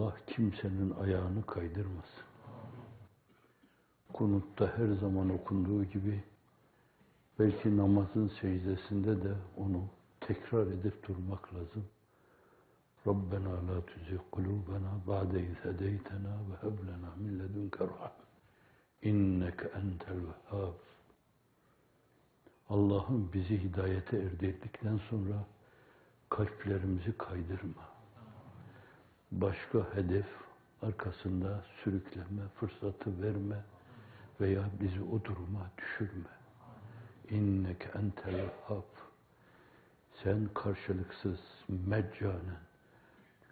Allah kimsenin ayağını kaydırmasın. Kunutta her zaman okunduğu gibi belki namazın secdesinde de onu tekrar edip durmak lazım. Rabbena la tuzigh kulubena ba'de iz hedeytena ve heb lena min ledunke rahme inneke entel vehhab. Allah'ım bizi hidayete erdirdikten sonra kalplerimizi kaydırma. Başka hedef arkasında sürükleme, fırsatı verme veya bizi o duruma düşürme. İnneke entel vehhab. Sen karşılıksız, meccanen,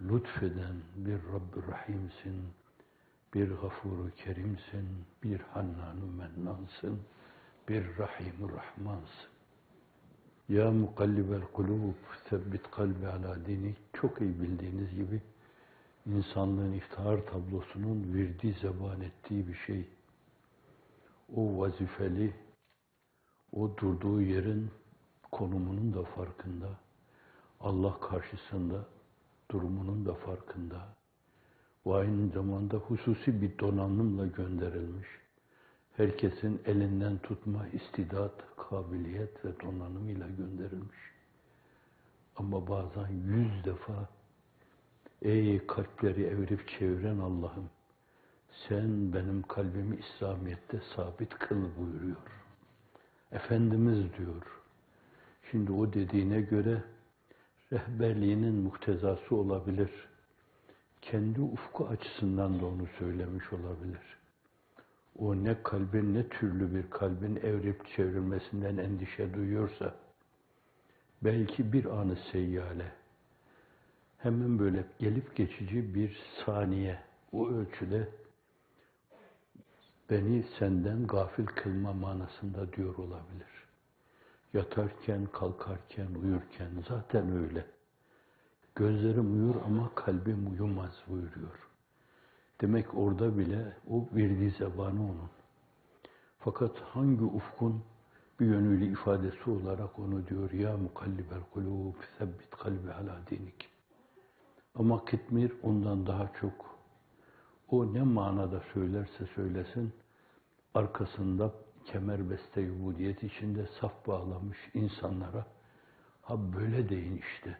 lütfeden bir Rabb-i Rahim'sin, bir Gafur-u Kerim'sin, bir Hannan-ı Mennansın, bir Rahim-i Rahmansın. Ya mukallibel kulub, sebbit kalbi ala dinik. Çok iyi bildiğiniz gibi insanlığın iftihar tablosunun virdi zeban ettiği bir şey. O vazifeli, o durduğu yerin konumunun da farkında, Allah karşısında durumunun da farkında ve aynı zamanda hususi bir donanımla gönderilmiş. Herkesin elinden tutma istidat, kabiliyet ve donanımıyla gönderilmiş. Ama bazen 100 defa ey kalpleri evirip çeviren Allah'ım, sen benim kalbimi İslamiyet'te sabit kıl buyuruyor. Efendimiz diyor. Şimdi o dediğine göre rehberliğinin muktezası olabilir. Kendi ufku açısından da onu söylemiş olabilir. O ne kalbin, ne türlü bir kalbin evrip çevrilmesinden endişe duyuyorsa, belki bir anı seyyale, hemen böyle gelip geçici bir saniye, o ölçüde beni senden gafil kılma manasında diyor olabilir. Yatarken, kalkarken, uyurken zaten öyle. Gözlerim uyur ama kalbim uyumaz buyuruyor. Demek orada bile o virdi zebanı onun. Fakat hangi ufkun bir yönüyle ifadesi olarak onu diyor ya mukallibel kulub sebbit kalbi ala dinik. Ama Kitmir ondan daha çok o ne manada söylerse söylesin arkasında kemerbeste ubudiyet içinde saf bağlamış insanlara ha böyle deyin işte.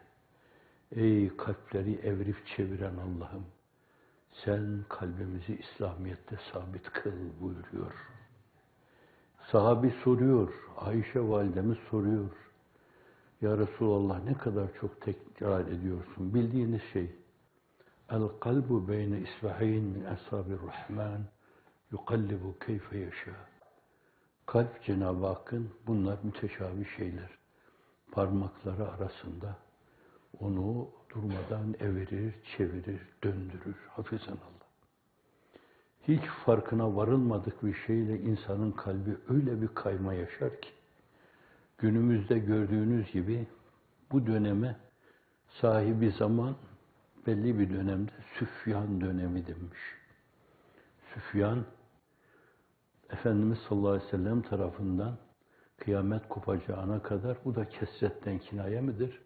Ey kalpleri evirip çeviren Allah'ım, sen kalbimizi İslamiyet'te sabit kıl buyuruyor. Sahabi soruyor, Ayşe validemiz soruyor. Ya Resulallah ne kadar çok tekrar ediyorsun. Bildiğiniz şey. El kalbu beyne isbahin min ashabir rahman yukallibu keyfe yaşa. Kalp Cenab-ı Hakk'ın bunlar müteşabih şeyler. Parmakları arasında onu durmadan evirir, çevirir, döndürür. Hafizanallah. Hiç farkına varılmadık bir şeyle insanın kalbi öyle bir kayma yaşar ki, günümüzde gördüğünüz gibi bu döneme sahibi zaman belli bir dönemde Süfyan dönemi demiş. Süfyan, Efendimiz sallallahu aleyhi ve sellem tarafından kıyamet kopacağına kadar, bu da kesretten kinaye midir?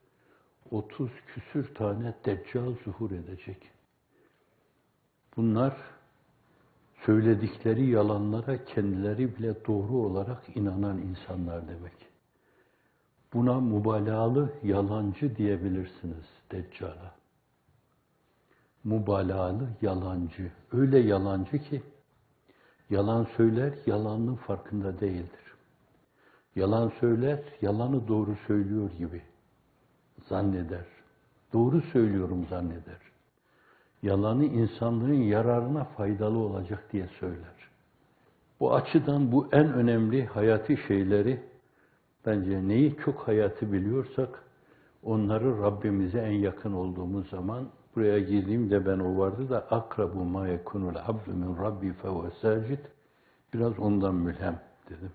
30 küsür tane deccal zuhur edecek. Bunlar söyledikleri yalanlara kendileri bile doğru olarak inanan insanlar demek. Buna mübalağalı yalancı diyebilirsiniz deccala. Mübalağalı yalancı. Öyle yalancı ki yalan söyler, yalanın farkında değildir. Yalan söyler, yalanı doğru söylüyor gibi zanneder. Doğru söylüyorum zanneder. Yalanı insanlığın yararına faydalı olacak diye söyler. Bu açıdan bu en önemli hayati şeyleri, bence neyi çok hayati biliyorsak, onları Rabbimize en yakın olduğumuz zaman, buraya girdiğimde ben o vardı da akrabu ma yekunul abdu min rabbi fehuve sacid, biraz ondan mülhem dedim.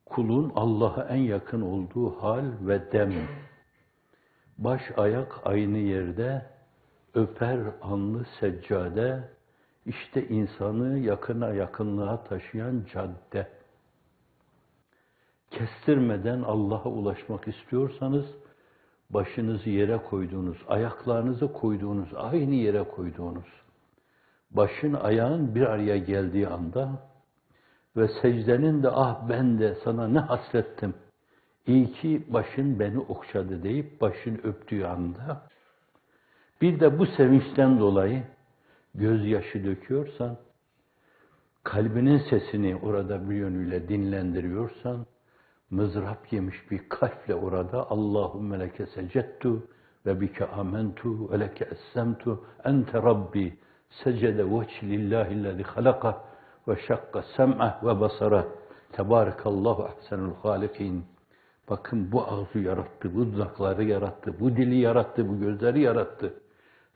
Kulun Allah'a en yakın olduğu hal ve dem. Baş ayak aynı yerde, öper alnı seccade, işte insanı yakınlığa taşıyan cadde. Kestirmeden Allah'a ulaşmak istiyorsanız, başınızı yere koyduğunuz, ayaklarınızı koyduğunuz, aynı yere koyduğunuz, başın ayağın bir araya geldiği anda ve secdenin de ah ben de sana ne hasrettim, iyi ki başın beni okşadı deyip başını öptüğü anda, bir de bu sevinçten dolayı gözyaşı döküyorsan, kalbinin sesini orada bir yönüyle dinlendiriyorsan, mızrap yemiş bir kalple orada Allahümme leke secettu ve bike amentu ve leke essemtu ente Rabbi secede veçhi lillahillezî halaka ve şakka sem'ah ve basara tebârekallahu ahsenul hâlikîn. Bakın bu ağzı yarattı, bu dudakları yarattı, bu dili yarattı, bu gözleri yarattı.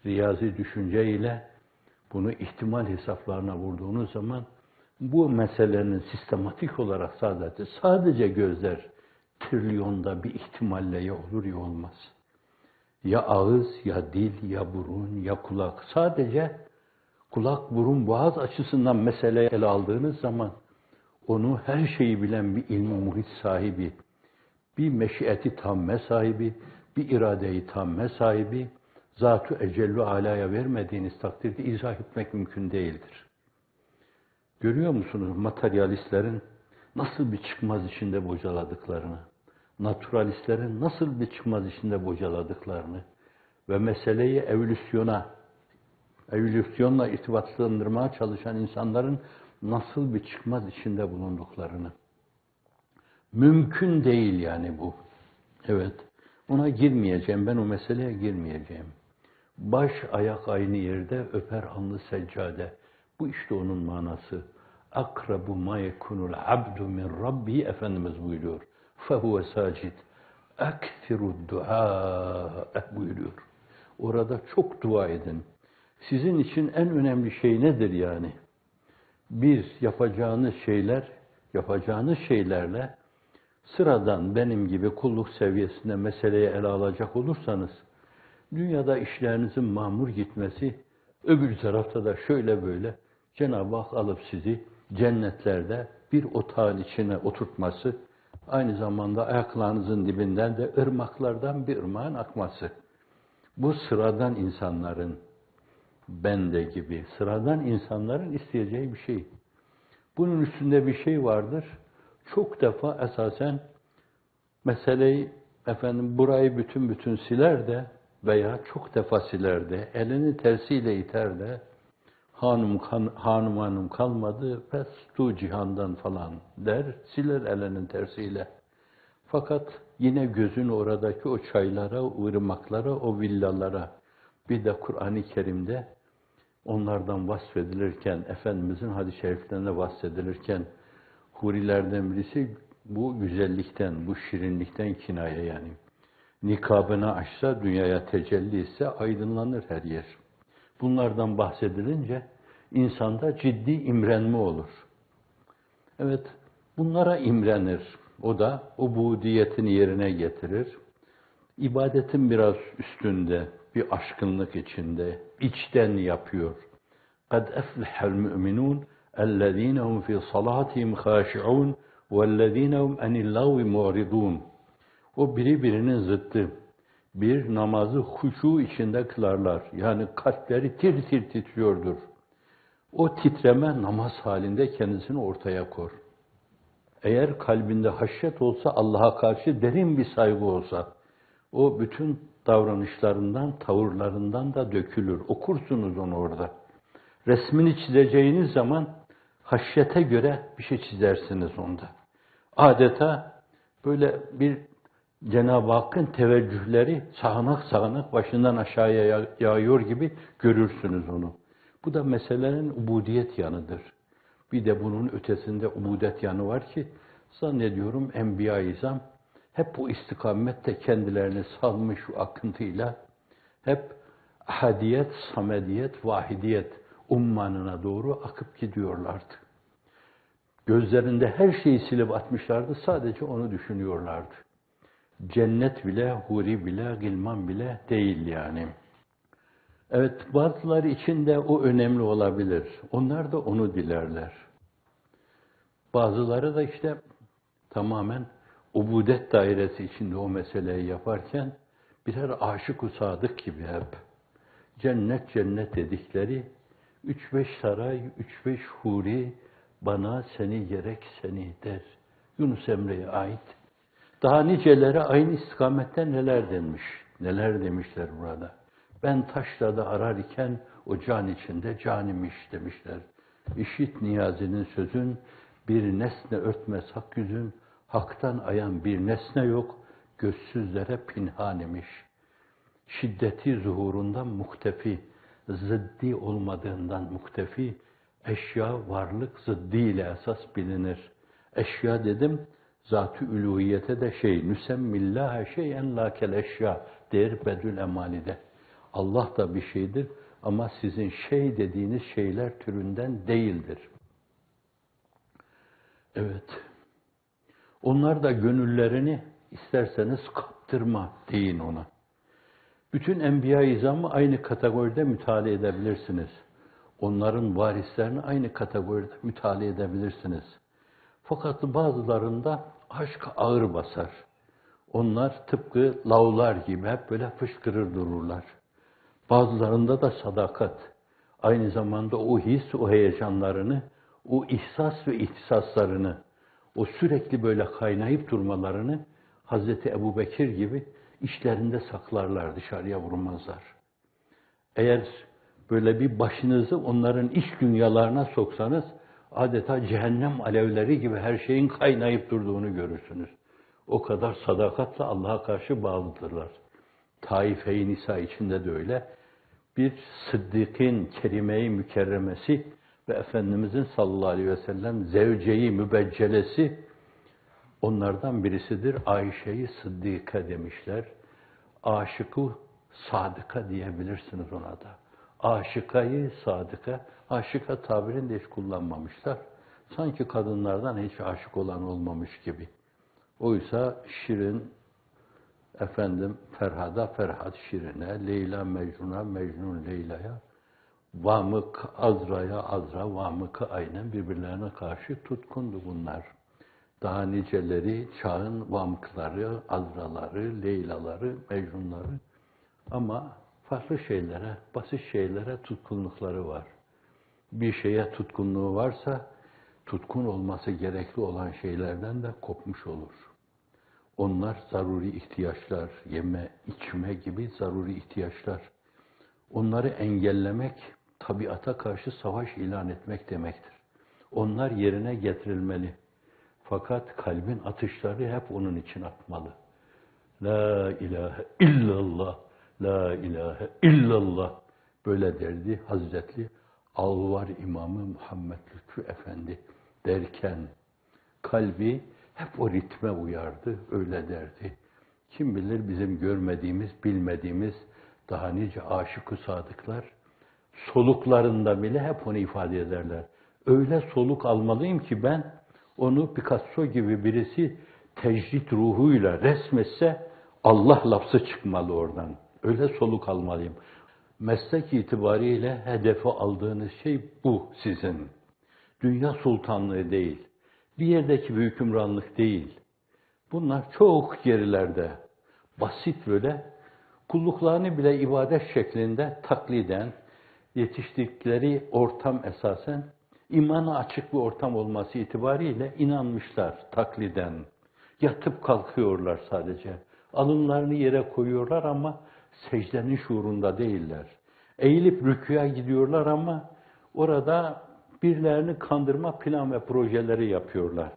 Riyazi düşünceyle bunu ihtimal hesaplarına vurduğunuz zaman bu meselenin sistematik olarak sadece gözler trilyonda bir ihtimalle ya olur ya olmaz. Ya ağız, ya dil, ya burun, ya kulak. Sadece kulak, burun, boğaz açısından meseleyi ele aldığınız zaman onu her şeyi bilen bir ilmi muhit sahibi, bir meşiyeti tamme sahibi, bir iradeyi tamme sahibi, Zat-ı Ecellü Alâ'ya vermediğiniz takdirde izah etmek mümkün değildir. Görüyor musunuz materyalistlerin nasıl bir çıkmaz içinde bocaladıklarını, naturalistlerin nasıl bir çıkmaz içinde bocaladıklarını ve meseleyi evolüsyonla irtibatlandırmaya çalışan insanların nasıl bir çıkmaz içinde bulunduklarını. Mümkün değil yani bu. Evet, ona girmeyeceğim, ben o meseleye girmeyeceğim. Baş ayak aynı yerde, öper alnı seccade. Bu işte onun manası. Akrabu ma yekunul abdu min rabbi, Efendimiz buyuruyor. Fehuve sacid. Ekthirud dua buyuruyor. Orada çok dua edin. Sizin için en önemli şey nedir yani? Bir, yapacağınız şeylerle sıradan benim gibi kulluk seviyesinde meseleyi ele alacak olursanız, dünyada işlerinizin mamur gitmesi, öbür tarafta da şöyle böyle Cenab-ı Hak alıp sizi cennetlerde bir otağın içine oturtması, aynı zamanda ayaklarınızın dibinden de ırmaklardan bir ırmağın akması. Bu sıradan insanların, bende gibi sıradan insanların isteyeceği bir şey. Bunun üstünde bir şey vardır. Çok defa esasen meseleyi burayı bütün siler de veya çok defa siler de, elini tersiyle iter de, hanım kalmadı, pes tu cihandan falan der, siler elinin tersiyle. Fakat yine gözün oradaki o çaylara, o ırmaklara, o villalara, bir de Kur'an-ı Kerim'de onlardan vasfedilirken, Efendimizin hadis-i şeriflerinde vasfedilirken, hurilerden birisi bu güzellikten, bu şirinlikten kinaye yani. Nikabını açsa, dünyaya tecelli etse aydınlanır her yer. Bunlardan bahsedilince insanda ciddi imrenme olur. Evet, bunlara imrenir. O da ubudiyetini yerine getirir. İbadetin biraz üstünde, bir aşkınlık içinde, içten yapıyor. قَدْ أَفْلَحَ الْمُؤْمِنُونَ اَلَّذ۪ينَ هُمْ فِي صَلَاتِهِمْ خَاشِعُونَ وَالَّذ۪ينَ هُمْ اَنِ اللّٰوِ مُعْرِضُونَ. O birbirinin zıttı. Bir namazı huşu içinde kılarlar. Yani kalpleri tir tir titriyordur. O titreme namaz halinde kendisini ortaya kor. Eğer kalbinde haşyet olsa, Allah'a karşı derin bir saygı olsa, o bütün davranışlarından, tavırlarından da dökülür. Okursunuz onu orada. Resmini çizeceğiniz zaman haşyete göre bir şey çizersiniz onda. Adeta böyle bir Cenab-ı Hakk'ın teveccühleri sağanak sağanak başından aşağıya yağıyor gibi görürsünüz onu. Bu da meselenin ubudiyet yanıdır. Bir de bunun ötesinde ubudet yanı var ki, zannediyorum Enbiya-i İzam hep bu istikamette kendilerini salmış şu akıntıyla, hep ahadiyet, samediyet, vahidiyet ummanına doğru akıp gidiyorlardı. Gözlerinde her şeyi silip atmışlardı, sadece onu düşünüyorlardı. Cennet bile, huri bile, gılman bile değil yani. Evet, bazıları için de o önemli olabilir. Onlar da onu dilerler. Bazıları da işte tamamen ubudet dairesi içinde o meseleyi yaparken Birer aşık-ı sadık gibi hep. Cennet cennet dedikleri, 3-5 saray, 3-5 huri, bana seni gerek seni der. Yunus Emre'ye ait. Daha niceleri aynı istikamette neler denmiş, neler demişler burada. Ben taşrada arar iken o can içinde can imiş demişler. İşit Niyazi'nin sözün, bir nesne örtmez hak yüzün, haktan ayan bir nesne yok, gözsüzlere pinhan imiş. Şiddeti zuhurundan muhtefi, zıddi olmadığından muktefi, eşya varlık zıddiyle esas bilinir. Eşya dedim, zat-ı uluhiyete de nüsemmillâhe şeyen lâkel eşya der Bedül Emali'de. Allah da bir şeydir ama sizin şey dediğiniz şeyler türünden değildir. Evet, onlar da gönüllerini isterseniz kaptırma deyin ona. Bütün Enbiya-i İzam'ı aynı kategoride mütalaa edebilirsiniz. Onların varislerini aynı kategoride mütalaa edebilirsiniz. Fakat bazılarında aşk ağır basar. Onlar tıpkı lavlar gibi hep böyle fışkırır dururlar. Bazılarında da sadakat. Aynı zamanda o his, o heyecanlarını, o ihsas ve ihtisaslarını, o sürekli böyle kaynayıp durmalarını Hazreti Ebubekir gibi içlerinde saklarlar, dışarıya vurmazlar. Eğer böyle bir başınızı onların iç dünyalarına soksanız, adeta cehennem alevleri gibi her şeyin kaynayıp durduğunu görürsünüz. O kadar sadakatle Allah'a karşı bağlıdırlar. Taife-i Nisa içinde de öyle. Bir Sıddık'ın kerime-i mükerremesi ve Efendimizin sallallahu aleyhi ve sellem zevce-i mübeccelesi onlardan birisidir. Ayşe-i Sıddika demişler. Aşık-ı sadıka diyebilirsiniz ona da. Aşıkayı sadıka, aşıka tabirini de hiç kullanmamışlar. Sanki kadınlardan hiç aşık olan olmamış gibi. Oysa Şirin, Ferhad'a, Ferhad Şirin'e, Leyla Mecnun'a, Mecnun Leyla'ya, Vamık Azra'ya, Azra Vamık'a aynen birbirlerine karşı tutkundu bunlar. Daha niceleri çağın Vamıkları, Azraları, Leylaları, Mecnunları ama farklı şeylere, basit şeylere tutkunlukları var. Bir şeye tutkunluğu varsa, tutkun olması gerekli olan şeylerden de kopmuş olur. Onlar zaruri ihtiyaçlar, yeme, içme gibi zaruri ihtiyaçlar. Onları engellemek, tabiata karşı savaş ilan etmek demektir. Onlar yerine getirilmeli. Fakat kalbin atışları hep onun için atmalı. La ilahe illallah, la ilahe illallah. Böyle derdi Hazretli Alvar İmamı Muhammed Lütfü Efendi derken kalbi hep o ritme uyardı, öyle derdi. Kim bilir bizim görmediğimiz, bilmediğimiz daha nice aşık-ı sadıklar soluklarında bile hep onu ifade ederler. Öyle soluk almalıyım ki ben onu Picasso gibi birisi tecrit ruhuyla resmetse Allah lafzı çıkmalı oradan. Öyle soluk almalıyım. Meslek itibariyle hedefe aldığınız şey bu sizin. Dünya sultanlığı değil. Bir yerdeki bir hükümranlık değil. Bunlar çok gerilerde. Basit böyle kulluklarını bile ibadet şeklinde takliden yetiştikleri ortam esasen imana açık bir ortam olması itibariyle inanmışlar takliden. Yatıp kalkıyorlar sadece. Alınlarını yere koyuyorlar ama secdenin şuurunda değiller. Eğilip rükûya gidiyorlar ama orada birilerini kandırma plan ve projeleri yapıyorlar.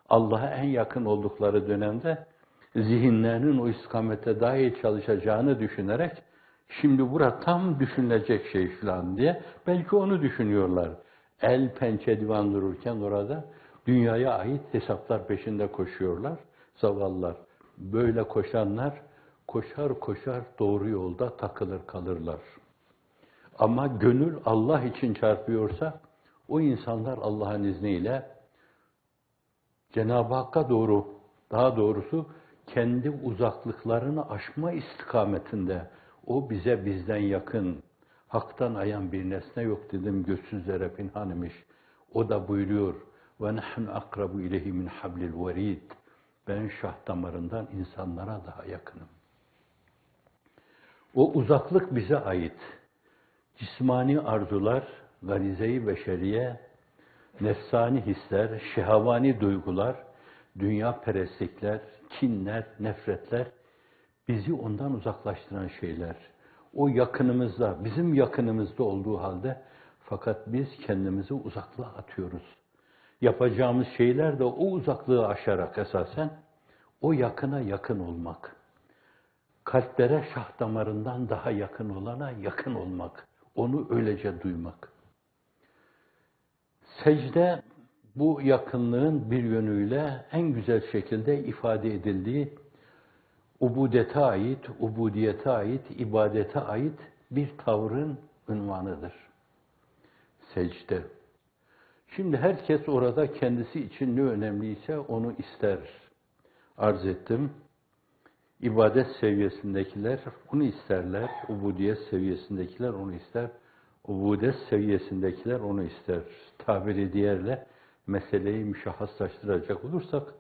Allah'a en yakın oldukları dönemde zihinlerinin o istikamete daha iyi çalışacağını düşünerek şimdi burada tam düşünülecek şey falan diye belki onu düşünüyorlar. El pençe divan dururken orada dünyaya ait hesaplar peşinde koşuyorlar zavallılar. Böyle koşanlar koşar koşar doğru yolda takılır kalırlar. Ama gönül Allah için çarpıyorsa o insanlar Allah'ın izniyle Cenab-ı Hakk'a doğru, daha doğrusu kendi uzaklıklarını aşma istikametinde o bize bizden yakın, haktan ayan bir nesne yok dedim, gözsüzlere pinhan imiş. O da buyuruyor ve nahnu akrabu ileyhi min hablil verid. Ben şah damarından insanlara daha yakınım. O uzaklık bize ait. Cismani arzular, garize-i beşeriye, nefsani hisler, şehavani duygular, dünya perestlikler, kinler, nefretler bizi ondan uzaklaştıran şeyler. O yakınımızda, bizim yakınımızda olduğu halde fakat biz kendimizi uzaklığa atıyoruz. Yapacağımız şeyler de o uzaklığı aşarak esasen o yakına yakın olmak. Kalplere şah damarından daha yakın olana yakın olmak. Onu öylece duymak. Secde bu yakınlığın bir yönüyle en güzel şekilde ifade edildiği ubudete ait, ubudiyete ait, ibadete ait bir tavrın unvanıdır. Secde. Şimdi herkes orada kendisi için ne önemliyse onu ister. Arz ettim. İbadet seviyesindekiler onu isterler. Ubudiyet seviyesindekiler onu ister. Ubudet seviyesindekiler onu ister. Tabiri diğerle meseleyi müşahhaslaştıracak olursak,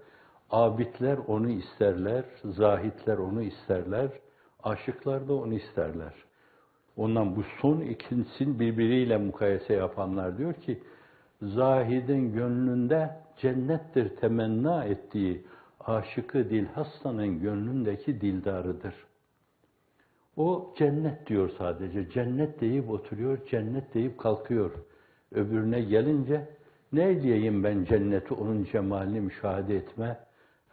abidler onu isterler, zahitler onu isterler, aşıklar da onu isterler. Ondan bu son ikincinin birbiriyle mukayese yapanlar diyor ki, zahidin gönlünde cennettir temenna ettiği, aşıkı dilhastanın gönlündeki dildarıdır. O cennet diyor sadece. Cennet deyip oturuyor, cennet deyip kalkıyor. Öbürüne gelince ne diyeyim ben cenneti, onun cemalini müşahede etme,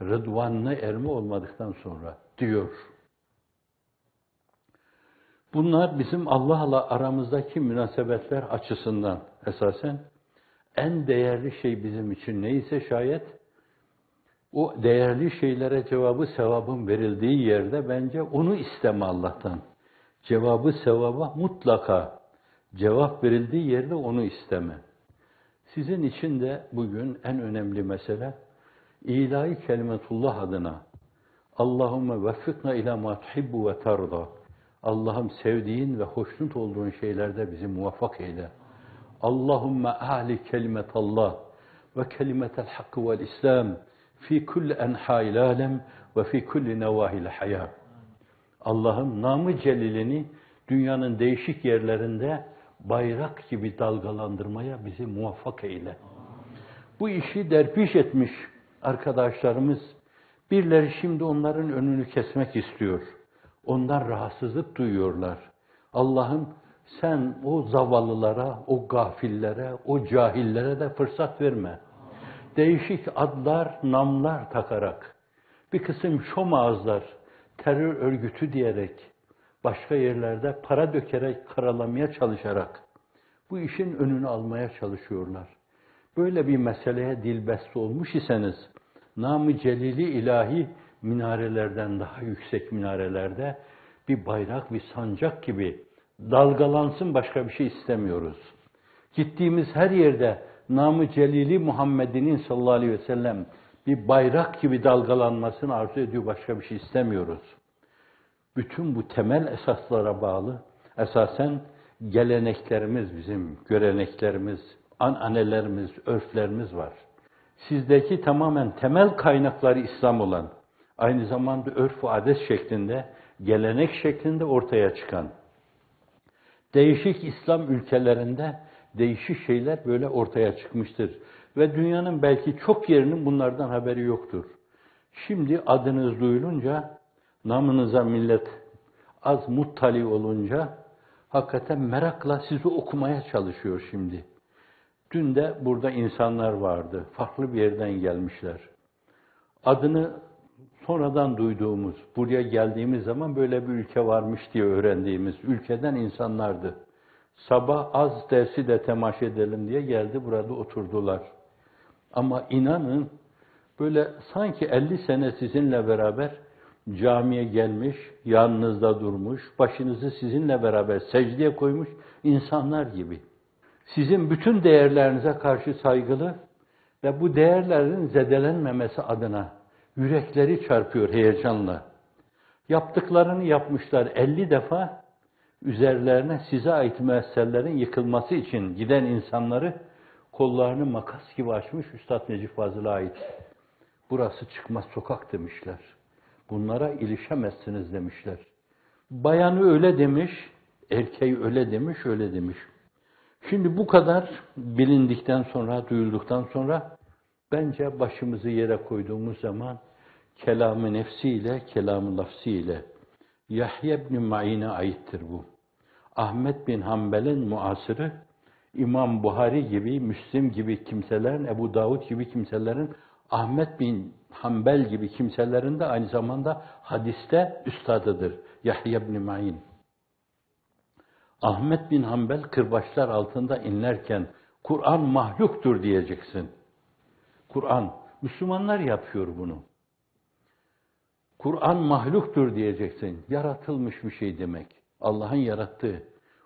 rıdvanına erme olmadıktan sonra diyor. Bunlar bizim Allah'la aramızdaki münasebetler açısından esasen en değerli şey bizim için neyse şayet, o değerli şeylere cevabı sevabın verildiği yerde bence onu isteme Allah'tan. Cevabı sevaba mutlaka cevap verildiği yerde onu isteme. Sizin için de bugün en önemli mesele ilahi kelimetullah adına Allahümme veffikna ila ma tuhibbu ve tarda. Allah'ım sevdiğin ve hoşnut olduğun şeylerde bizi muvaffak eyle. Allahümme a'li kelimetallah ve kelimetel hakkı vel islam fi kulli enha'il alem ve fi kulli nevahil hayat. Allah'ım namı celilini dünyanın değişik yerlerinde bayrak gibi dalgalandırmaya bizi muvaffak eyle. Bu işi derpiş etmiş arkadaşlarımız, birileri şimdi onların önünü kesmek istiyor. Ondan rahatsızlık duyuyorlar. Allah'ım sen o zavallılara, o gafillere, o cahillere de fırsat verme. Değişik adlar, namlar takarak, bir kısım şom ağızlar, terör örgütü diyerek, başka yerlerde para dökerek, karalamaya çalışarak bu işin önünü almaya çalışıyorlar. Böyle bir meseleye dilbeste olmuş iseniz, nam-ı celili ilahi minarelerden daha yüksek minarelerde bir bayrak, bir sancak gibi dalgalansın, başka bir şey istemiyoruz. Gittiğimiz her yerde nam-ı celili Muhammed'in sallallahu aleyhi ve sellem bir bayrak gibi dalgalanmasını arzu ediyor, başka bir şey istemiyoruz. Bütün bu temel esaslara bağlı, esasen geleneklerimiz bizim, göreneklerimiz, ananelerimiz, örflerimiz var. Sizdeki tamamen temel kaynakları İslam olan, aynı zamanda örf ve adet şeklinde, gelenek şeklinde ortaya çıkan, değişik İslam ülkelerinde değişik şeyler böyle ortaya çıkmıştır. Ve dünyanın belki çok yerinin bunlardan haberi yoktur. Şimdi adınız duyulunca, namınıza millet az muttali olunca, hakikaten merakla sizi okumaya çalışıyor şimdi. Dün de burada insanlar vardı, farklı bir yerden gelmişler. Adını sonradan duyduğumuz, buraya geldiğimiz zaman böyle bir ülke varmış diye öğrendiğimiz ülkeden insanlardı. Sabah az dersi de temaşa edelim diye geldi, burada oturdular. Ama inanın, böyle sanki 50 sene sizinle beraber camiye gelmiş, yanınızda durmuş, başınızı sizinle beraber secdeye koymuş insanlar gibi. Sizin bütün değerlerinize karşı saygılı ve bu değerlerin zedelenmemesi adına yürekleri çarpıyor heyecanla. Yaptıklarını yapmışlar 50 defa, üzerlerine size ait müesserlerin yıkılması için giden insanları kollarını makas gibi açmış Üstad Necip Fazıl'a ait. Burası çıkmaz sokak demişler. Bunlara ilişemezsiniz demişler. Bayanı öyle demiş, erkeği öyle demiş, öyle demiş. Şimdi bu kadar bilindikten sonra, duyulduktan sonra bence başımızı yere koyduğumuz zaman kelam-ı nefsiyle, kelam-ı lafziyle Yahya ibn Ma'in'e aittir bu. Ahmet bin Hanbel'in muasırı, İmam Buhari gibi, Müslim gibi kimselerin, Ebu Davud gibi kimselerin, Ahmet bin Hanbel gibi kimselerin de aynı zamanda hadiste üstadıdır. Yahya ibn Ma'in. Ahmet bin Hanbel kırbaçlar altında inlerken Kur'an mahluktur diyeceksin. Kur'an, Müslümanlar yapıyor bunu. Kur'an mahluktur diyeceksin. Yaratılmış bir şey demek. Allah'ın yarattığı.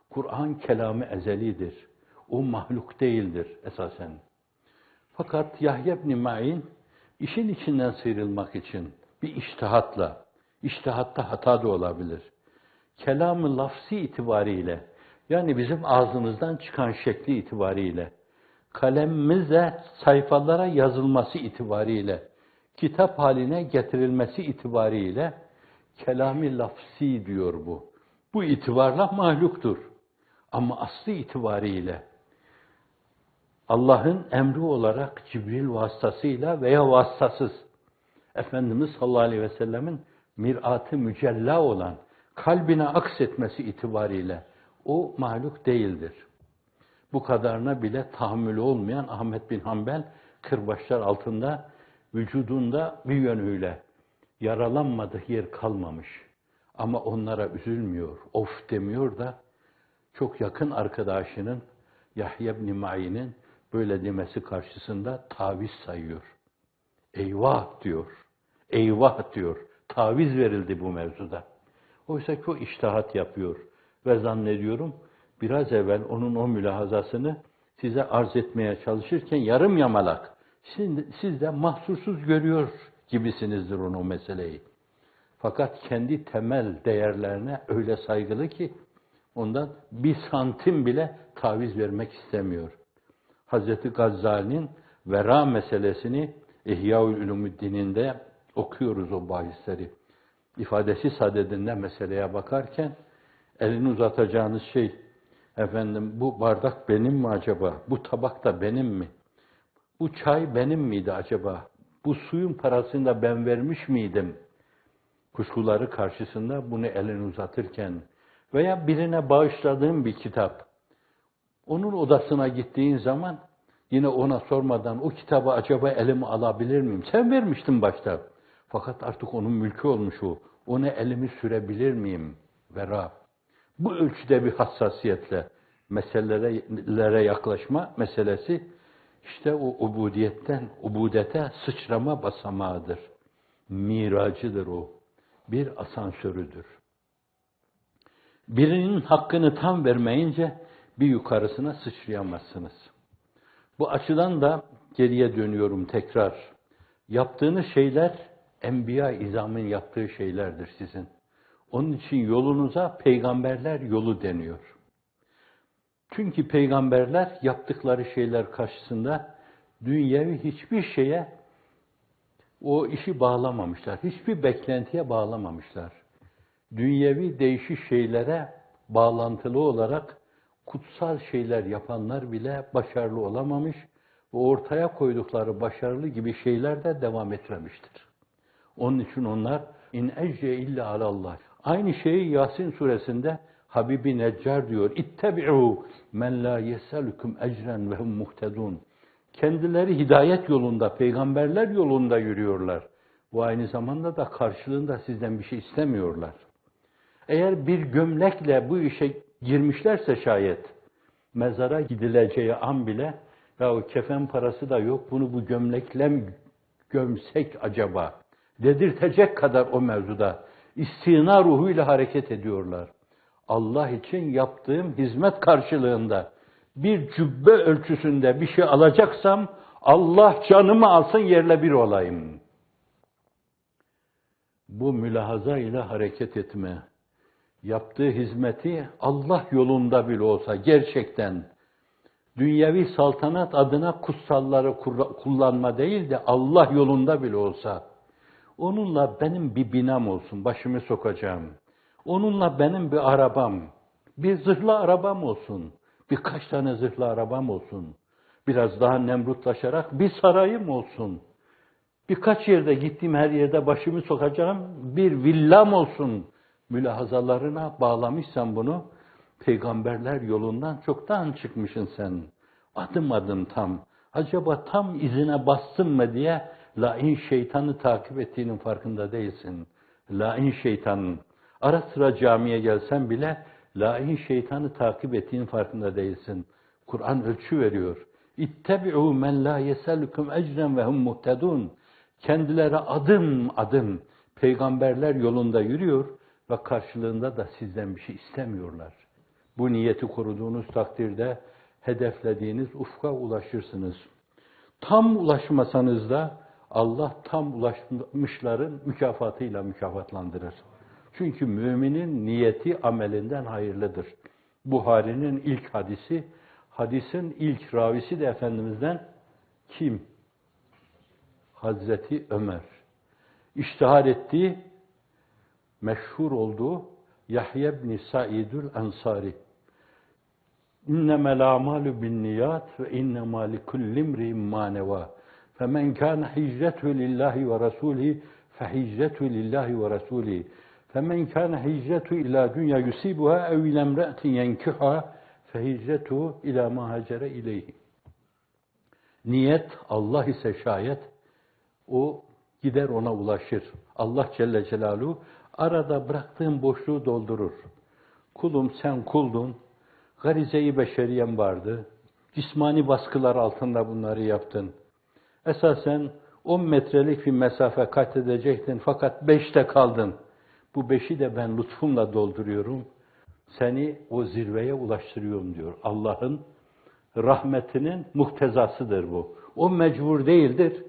Kur'an kelamı ezelidir. O mahluk değildir esasen. Fakat Yahya ibn Ma'in işin içinden sıyrılmak için bir içtihatla, içtihatta hata da olabilir. Kelam-ı lafzi itibariyle, yani bizim ağzımızdan çıkan şekli itibariyle, kalemimizle sayfalara yazılması itibariyle, kitap haline getirilmesi itibariyle kelam-ı lafzi diyor bu. Bu itibarla mahluktur. Ama aslı itibariyle Allah'ın emri olarak Cibril vasıtasıyla veya vasıtasız Efendimiz sallallahu aleyhi ve sellemin mirat-ı mücella olan kalbine aksetmesi itibariyle o mahluk değildir. Bu kadarına bile tahammülü olmayan Ahmet bin Hanbel kırbaçlar altında vücudunda bir yönüyle yaralanmadığı yer kalmamış. Ama onlara üzülmüyor, of demiyor da çok yakın arkadaşının Yahya ibn Ma'in'in böyle demesi karşısında taviz sayıyor. Eyvah diyor, eyvah diyor. Taviz verildi bu mevzuda. Oysa ki o içtihat yapıyor. Ve zannediyorum biraz evvel onun o mülahazasını size arz etmeye çalışırken yarım yamalak, siz de mahsursuz görüyor gibisinizdir o meseleyi. Fakat kendi temel değerlerine öyle saygılı ki ondan bir santim bile taviz vermek istemiyor. Hazreti Gazali'nin vera meselesini İhya-ül-Ulumuddin'inde okuyoruz o bahisleri. İfadesi sadedinde meseleye bakarken elini uzatacağınız şey, efendim bu bardak benim mi acaba? Bu tabak da benim mi? Bu çay benim miydi acaba? Bu suyun parasını da ben vermiş miydim? Kuşkuları karşısında bunu elini uzatırken veya birine bağışladığın bir kitap, onun odasına gittiğin zaman yine ona sormadan o kitabı acaba elime alabilir miyim? Sen vermiştin başta. Fakat artık onun mülkü olmuş o. Ona elimi sürebilir miyim? Vera. Bu ölçüde bir hassasiyetle meselelere yaklaşma meselesi işte o ubudete sıçrama basamağıdır. Miracıdır o. Bir asansörüdür. Birinin hakkını tam vermeyince bir yukarısına sıçrayamazsınız. Bu açıdan da geriye dönüyorum tekrar. Yaptığınız şeyler Enbiya-i İzam'ın yaptığı şeylerdir sizin. Onun için yolunuza peygamberler yolu deniyor. Çünkü peygamberler yaptıkları şeyler karşısında dünyevi hiçbir şeye o işi bağlamamışlar. Hiçbir beklentiye bağlamamışlar. Dünyevi değişik şeylere bağlantılı olarak kutsal şeyler yapanlar bile başarılı olamamış ve ortaya koydukları başarılı gibi şeyler de devam etmemiştir. Onun için onlar in ecce illa alallah. Aynı şeyi Yasin suresinde Habibi Neccar diyor. İttebi'u men la yeselukum ecren ve hum muhtedun. Kendileri hidayet yolunda, peygamberler yolunda yürüyorlar. Bu aynı zamanda da karşılığında sizden bir şey istemiyorlar. Eğer bir gömlekle bu işe girmişlerse şayet, mezara gidileceği an bile, ya o kefen parası da yok, bunu bu gömlekle mi gömsek acaba dedirtecek kadar o mevzuda istina ruhuyla hareket ediyorlar. Allah için yaptığım hizmet karşılığında bir cübbe ölçüsünde bir şey alacaksam Allah canımı alsın yerle bir olayım. Bu mülahaza ile hareket etme, yaptığı hizmeti Allah yolunda bile olsa gerçekten dünyevi saltanat adına kutsalları kullanma değil de Allah yolunda bile olsa onunla benim bir binam olsun, başımı sokacağım. Onunla benim bir arabam, bir zırhlı arabam olsun, birkaç tane zırhlı arabam olsun, biraz daha nemrutlaşarak bir sarayım olsun, birkaç yerde gittiğim her yerde başımı sokacağım bir villam olsun mülahazalarına bağlamışsan bunu, peygamberler yolundan çoktan çıkmışsın sen. Adım adım tam. Acaba tam izine bastın mı diye lain şeytanı takip ettiğinin farkında değilsin. Lain şeytanın. Ara sıra camiye gelsen bile lain şeytanı takip ettiğinin farkında değilsin. Kur'an ölçü veriyor. İttebi'u men la yesellukum ecren ve hum muhtedun. Kendileri adım adım peygamberler yolunda yürüyor ve karşılığında da sizden bir şey istemiyorlar. Bu niyeti koruduğunuz takdirde hedeflediğiniz ufka ulaşırsınız. Tam ulaşmasanız da Allah tam ulaşmışların mükafatıyla mükafatlandırır. Çünkü müminin niyeti amelinden hayırlıdır. Buhari'nin ilk hadisi, hadisin ilk ravisi de Efendimiz'den kim? Hazreti Ömer. İştihar ettiği, meşhur olduğu Yahya ibn Saidül Ensari. İnnemel a'malu binniyat ve innemâ likulli imri'in mâ nevâ. Femen kâne hicretu lillahi ve rasûlihi fehicretu lillahi ve rasûlihi. Femen kâne hicretu ilâ dünya yusibuhâ ev ilâ imre'atin yenkihâ fehicretu ilâ mâ hacere ileyhi. Niyet Allah ise şayet o gider ona ulaşır. Allah Celle Celaluhu arada bıraktığın boşluğu doldurur. Kulum sen kuldun, garize-i beşeriyen vardı, cismani baskılar altında bunları yaptın. Esasen 10 metrelik bir mesafe kat edecektin fakat 5'te kaldın. Bu 5'i de ben lütfumla dolduruyorum. Seni o zirveye ulaştırıyorum diyor. Allah'ın rahmetinin muhtezasıdır bu. O mecbur değildir.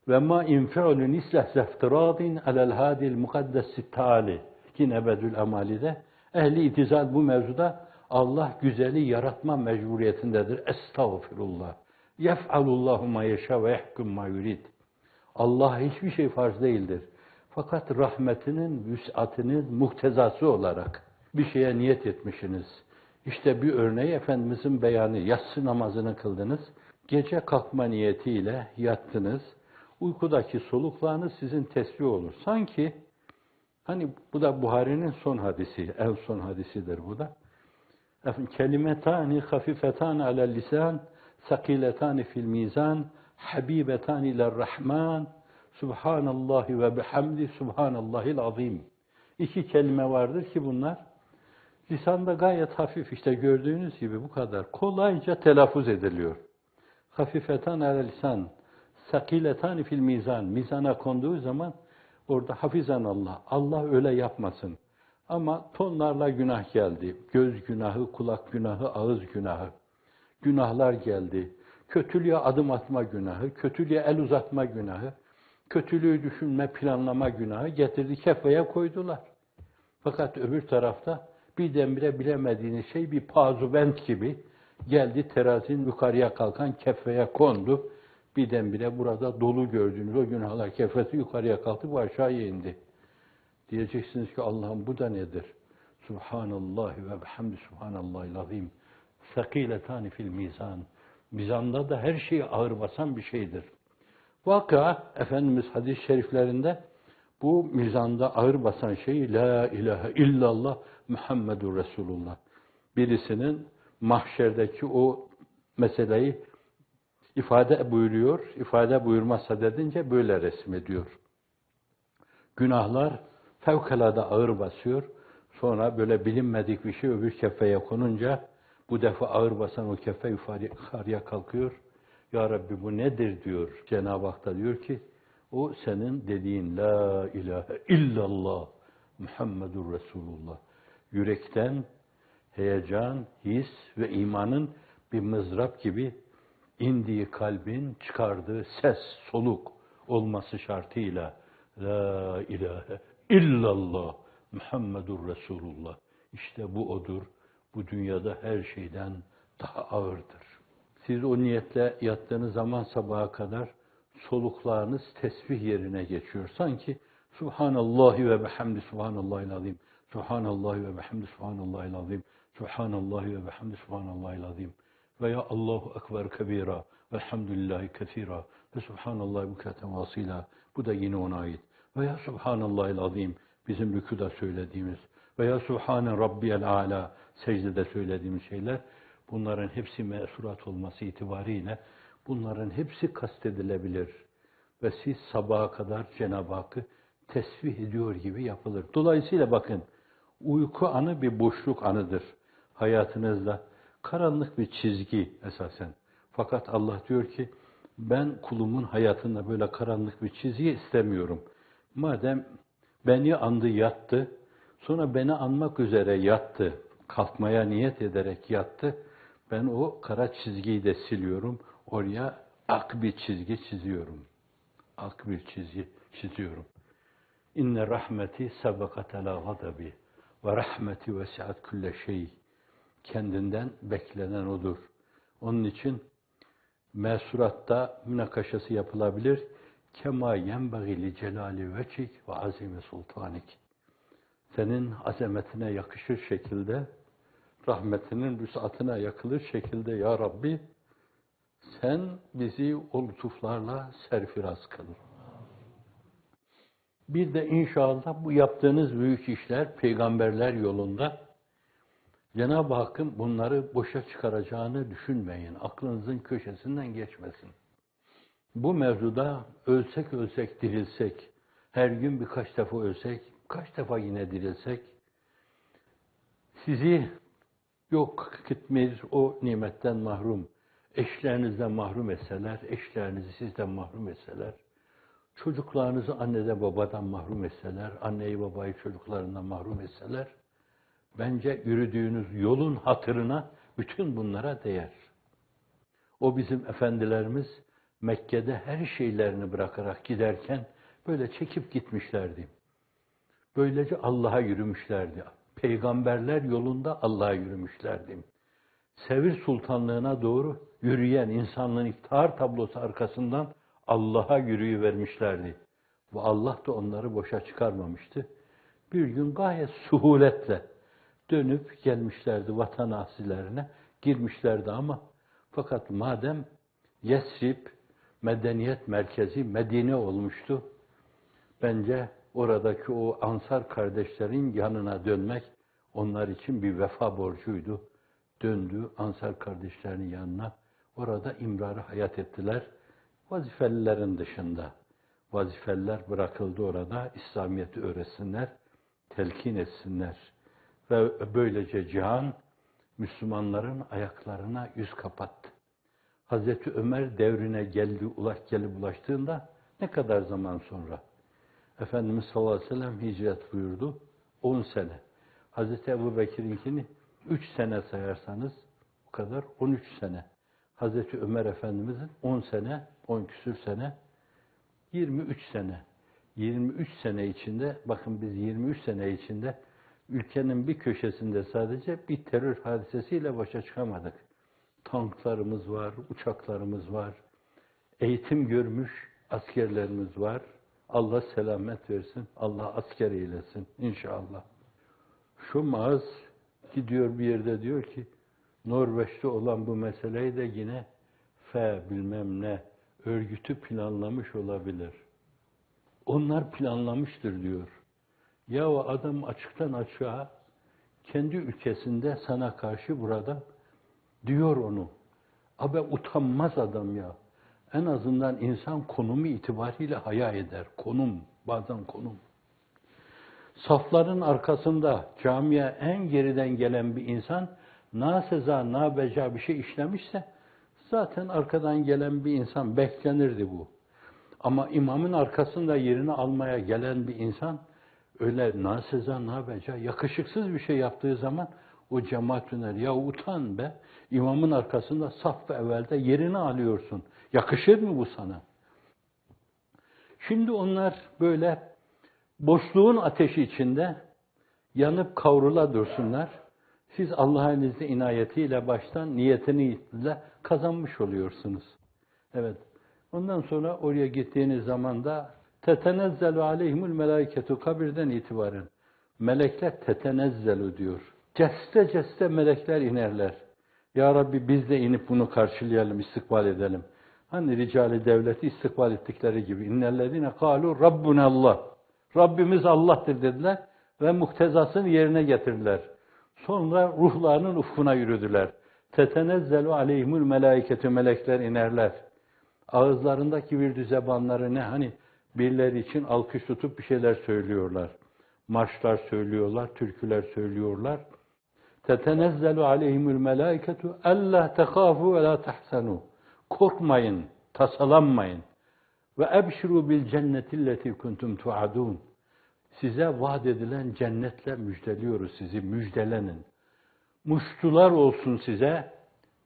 Ve ma infi'lun islah zeftiradin alel hadil mukaddes taali. Yine Bedül Amali'de ehli itizal bu mevzuda Allah güzeli yaratma mecburiyetindedir. Estağfirullah. Yef'alullahu ma yeşâ ve yehkum ma yurid. Allah hiçbir şey farz değildir. Fakat rahmetinin, vüs'atinin muhtezası olarak bir şeye niyet etmişsiniz. İşte bir örneği Efendimizin beyanı. Yatsı namazını kıldınız. Gece kalkma niyetiyle yattınız. Uykudaki soluklarınız sizin tesbih olur. Sanki, hani bu da Buhari'nin son hadisi, en son hadisidir bu da. Kelimetani hafifetani alel lisan, sakiletani fil mizan, habibetani ilerrahman, subhanallahi ve bihamdi, subhanallahil azim. İki kelime vardır ki bunlar, lisanda gayet hafif, işte gördüğünüz gibi bu kadar, kolayca telaffuz ediliyor. Hafifetan alel lisan, sakiletani fil mizan, mizana konduğu zaman orada hafizan Allah, Allah öyle yapmasın. Ama tonlarla günah geldi. Göz günahı, kulak günahı, ağız günahı. Günahlar geldi. Kötülüğe adım atma günahı, kötülüğe el uzatma günahı, kötülüğü düşünme, planlama günahı getirdi, kefeye koydular. Fakat öbür tarafta birdenbire bilemediğiniz şey bir pazubent gibi geldi, terazinin yukarıya kalkan kefeye kondu. Birdenbire burada dolu gördüğünüz o günahlar kefesi yukarıya kalktı, bu aşağıya indi. Diyeceksiniz ki Allah'ım bu da nedir? Subhanallahi ve bihamdi subhanallahil azim. Sakiletani fil mizan. Mizanda da her şeyi ağır basan bir şeydir. Vaka Efendimiz hadis-i şeriflerinde bu mizanda ağır basan şey la ilahe illallah Muhammedur Resulullah. Birisinin mahşerdeki o meseleyi ifade buyuruyor. İfade buyurmazsa dedince böyle resmediyor. Günahlar fevkalade ağır basıyor. Sonra böyle bilinmedik bir şey öbür kefeye konunca bu defa ağır basan o kefe yukarıya kalkıyor. Ya Rabbi bu nedir diyor. Cenab-ı Hak da diyor ki o senin dediğin la ilahe illallah Muhammedur Resulullah. Yürekten heyecan, his ve imanın bir mızrap gibi indiği kalbin çıkardığı ses, soluk olması şartıyla la ilahe illallah Muhammedur Resulullah. İşte bu odur. Bu dünyada her şeyden daha ağırdır. Siz o niyetle yattığınız zaman sabaha kadar soluklarınız tesbih yerine geçiyor. Sanki Subhanallahi ve bihamdi subhanallahil azim. Subhanallahi ve bihamdi subhanallahil azim. Subhanallahi ve bihamdi subhanallahil azim. Veya Allahu ekber kebira velhamdülillahi kesira ve subhanallahi bukraten vasila. Bu da yine ona ait. Veya subhanallahil azim bizim rükuda söylediğimiz veya subhane rabbiyel ala secdede söylediğimiz şeyler, bunların hepsi mesurat olması itibariyle bunların hepsi kastedilebilir. Ve siz sabaha kadar Cenab-ı Hakk'ı tesbih ediyor gibi yapılır. Dolayısıyla bakın, uyku anı bir boşluk anıdır. Hayatınızda karanlık bir çizgi esasen. Fakat Allah diyor ki, ben kulumun hayatında böyle karanlık bir çizgi istemiyorum. Madem beni andı yattı, sonra beni anmak üzere yattı, kalkmaya niyet ederek yattı, ben o kara çizgiyi de siliyorum, oraya ak bir çizgi çiziyorum. Ak bir çizgi çiziyorum. İnne rahmeti sebekat ala gadabi ve rahmeti vesiat külle şey. Kendinden beklenen odur. Onun için mesuratta münakaşası yapılabilir. Kema yenbagî li celali vecik ve azimi sultanik. Senin azametine yakışır şekilde, rahmetinin vüsatına yakılır şekilde ya Rabbi, sen bizi o lütuflarla serfiraz kıl. Bir de inşallah bu yaptığınız büyük işler, peygamberler yolunda, Cenab-ı Hakk'ın bunları boşa çıkaracağını düşünmeyin. Aklınızın köşesinden geçmesin. Bu mevzuda ölsek dirilsek, her gün birkaç defa ölsek, kaç defa yine dirilsek, sizi yok gitmeyiz o nimetten mahrum, eşlerinizden mahrum etseler, eşlerinizi sizden mahrum etseler, çocuklarınızı anneden babadan mahrum etseler, anneyi babayı çocuklarından mahrum etseler, bence yürüdüğünüz yolun hatırına bütün bunlara değer. O bizim efendilerimiz Mekke'de her şeylerini bırakarak giderken böyle çekip gitmişlerdi. Böylece Allah'a yürümüşlerdi. Peygamberler yolunda Allah'a yürümüşlerdi. Sevir sultanlığına doğru yürüyen insanlığın iftihar tablosu arkasından Allah'a yürüyüvermişlerdi. Ve Allah da onları boşa çıkarmamıştı. Bir gün gayet suhuletle dönüp gelmişlerdi vatan asilerine, girmişlerdi ama fakat madem Yesrib medeniyet merkezi Medine olmuştu, bence oradaki o Ansar kardeşlerin yanına dönmek onlar için bir vefa borcuydu. Döndü Ansar kardeşlerinin yanına, orada imrar hayat ettiler. Vazifelilerin dışında. Vazifeliler bırakıldı orada, İslamiyet'i öğretsinler, telkin etsinler. Ve böylece cihan, Müslümanların ayaklarına yüz kapattı. Hazreti Ömer devrine gelip ulaştığında ne kadar zaman sonra? Efendimiz sallallahu aleyhi ve sellem hicret buyurdu, 10 sene. Hazreti Ebu Bekir'inkini 3 sene sayarsanız, o kadar 13 sene. Hazreti Ömer Efendimiz'in 10 sene, 10 küsür sene, 23 sene. 23 sene içinde, bakın biz 23 sene içinde ülkenin bir köşesinde sadece bir terör hadisesiyle başa çıkamadık. Tanklarımız var, uçaklarımız var, eğitim görmüş askerlerimiz var. Allah selamet versin, Allah asker eylesin inşallah. Şu Maaz gidiyor bir yerde diyor ki, Norveç'te olan bu meseleyi de yine bilmem ne örgütü planlamış olabilir. Onlar planlamıştır diyor. Ya o adam açıktan açığa kendi ülkesinde sana karşı burada diyor onu. Abi utanmaz adam ya. En azından insan konumu itibariyle haya eder. Konum, bazen konum. Safların arkasında camiye en geriden gelen bir insan naseza, nabeca bir şey işlemişse zaten arkadan gelen bir insan beklenirdi bu. Ama imamın arkasında yerini almaya gelen bir insan öyle naseza, nabeca, yakışıksız bir şey yaptığı zaman o cemaat döner. Ya utan be, imamın arkasında saf ve evvelde yerini alıyorsun. Yakışır mı bu sana? Şimdi onlar böyle boşluğun ateşi içinde yanıp kavrula dursunlar. Siz Allah'ın izni inayetiyle baştan niyetiniyle kazanmış oluyorsunuz. Evet. Ondan sonra oraya gittiğiniz zaman da Tetenezzelu aleyhimul melâiketu, kabirden itibaren melekler tetenezzelu diyor. Ceste ceste melekler inerler. Ya Rabbi biz de inip bunu karşılayalım, istikbal edelim. Hani ricali devleti istikbal ettikleri gibi. İnnellezine kâlu Rabbunallah. Rabbimiz Allah'tır dediler ve muktezasını yerine getirdiler. Sonra ruhlarının ufkuna yürüdüler. Tetenezzelu aleyhimul melâiketu, melekler inerler. Ağızlarındaki virdü zebanları ne? Hani birileri için alkış tutup bir şeyler söylüyorlar. Marşlar söylüyorlar, türküler söylüyorlar. Tetenezzelu aleyhimul melâiketu ellâ tehâfû ve lâ tehsenû. Korkmayın, tasalanmayın. Ve ebşirû bil cennetilleti kuntum tuadûn. Size vaat edilen cennetle müjdeliyoruz sizi, müjdelenin. Muştular olsun size.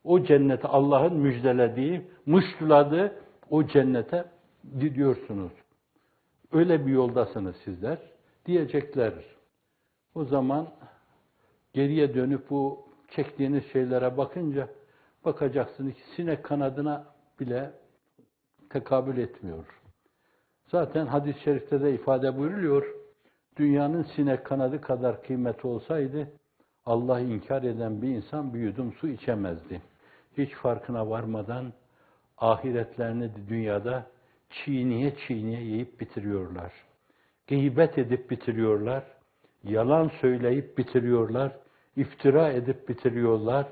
O cennete, Allah'ın müjdelediği, muştuladığı o cennete gidiyorsunuz. Öyle bir yoldasınız sizler diyecekler. O zaman geriye dönüp bu çektiğiniz şeylere bakınca bakacaksınız ki sinek kanadına bile tekabül etmiyor. Zaten hadis-i şerifte de ifade buyuruluyor. Dünyanın sinek kanadı kadar kıymeti olsaydı Allah'ı inkar eden bir insan bir yudum su içemezdi. Hiç farkına varmadan ahiretlerini dünyada çiğniye çiğniye yiyip bitiriyorlar. Gıybet edip bitiriyorlar. Yalan söyleyip bitiriyorlar. İftira edip bitiriyorlar.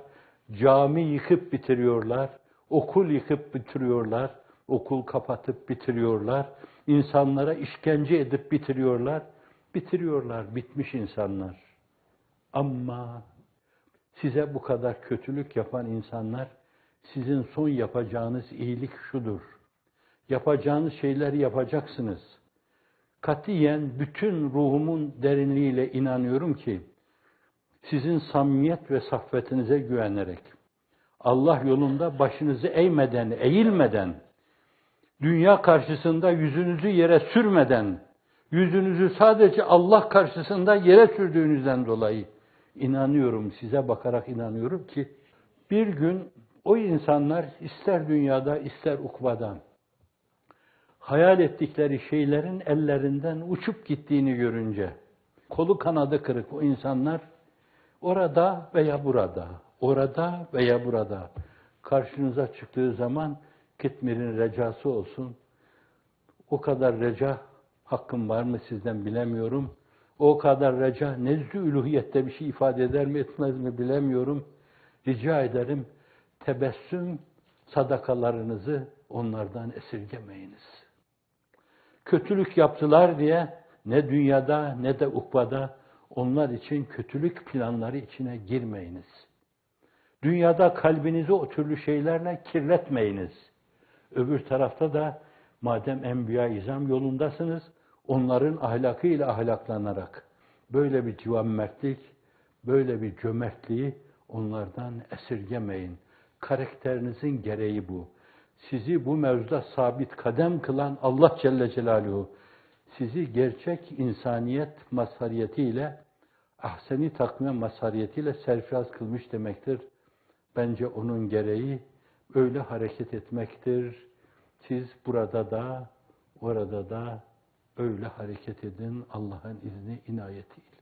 Cami yıkıp bitiriyorlar. Okul yıkıp bitiriyorlar. Okul kapatıp bitiriyorlar. İnsanlara işkence edip bitiriyorlar. Bitiriyorlar, bitmiş insanlar. Ama size bu kadar kötülük yapan insanlar, sizin son yapacağınız iyilik şudur. Yapacağınız şeyleri yapacaksınız. Katiyen bütün ruhumun derinliğiyle inanıyorum ki, sizin samimiyet ve saffetinize güvenerek, Allah yolunda başınızı eğmeden, eğilmeden, dünya karşısında yüzünüzü yere sürmeden, yüzünüzü sadece Allah karşısında yere sürdüğünüzden dolayı inanıyorum, size bakarak inanıyorum ki, bir gün o insanlar ister dünyada ister ukvada hayal ettikleri şeylerin ellerinden uçup gittiğini görünce, kolu kanadı kırık o insanlar orada veya burada, orada veya burada karşınıza çıktığı zaman Kitmir'in recası olsun. O kadar reca hakkım var mı sizden bilemiyorum. O kadar reca nezdü üluhiyette bir şey ifade eder mi etmez mi bilemiyorum. Rica ederim tebessüm sadakalarınızı onlardan esirgemeyiniz. Kötülük yaptılar diye ne dünyada ne de ukvada onlar için kötülük planları içine girmeyiniz. Dünyada kalbinizi o türlü şeylerle kirletmeyiniz. Öbür tarafta da madem Enbiya-i İzam yolundasınız, onların ahlakıyla ahlaklanarak böyle bir civanmertlik, böyle bir cömertliği onlardan esirgemeyin. Karakterinizin gereği bu. Sizi bu mevzuda sabit kadem kılan Allah Celle Celaluhu, sizi gerçek insaniyet mazhariyetiyle, ahseni takvime mazhariyetiyle serfiraz kılmış demektir. Bence onun gereği öyle hareket etmektir. Siz burada da, orada da öyle hareket edin Allah'ın izni, inayetiyle.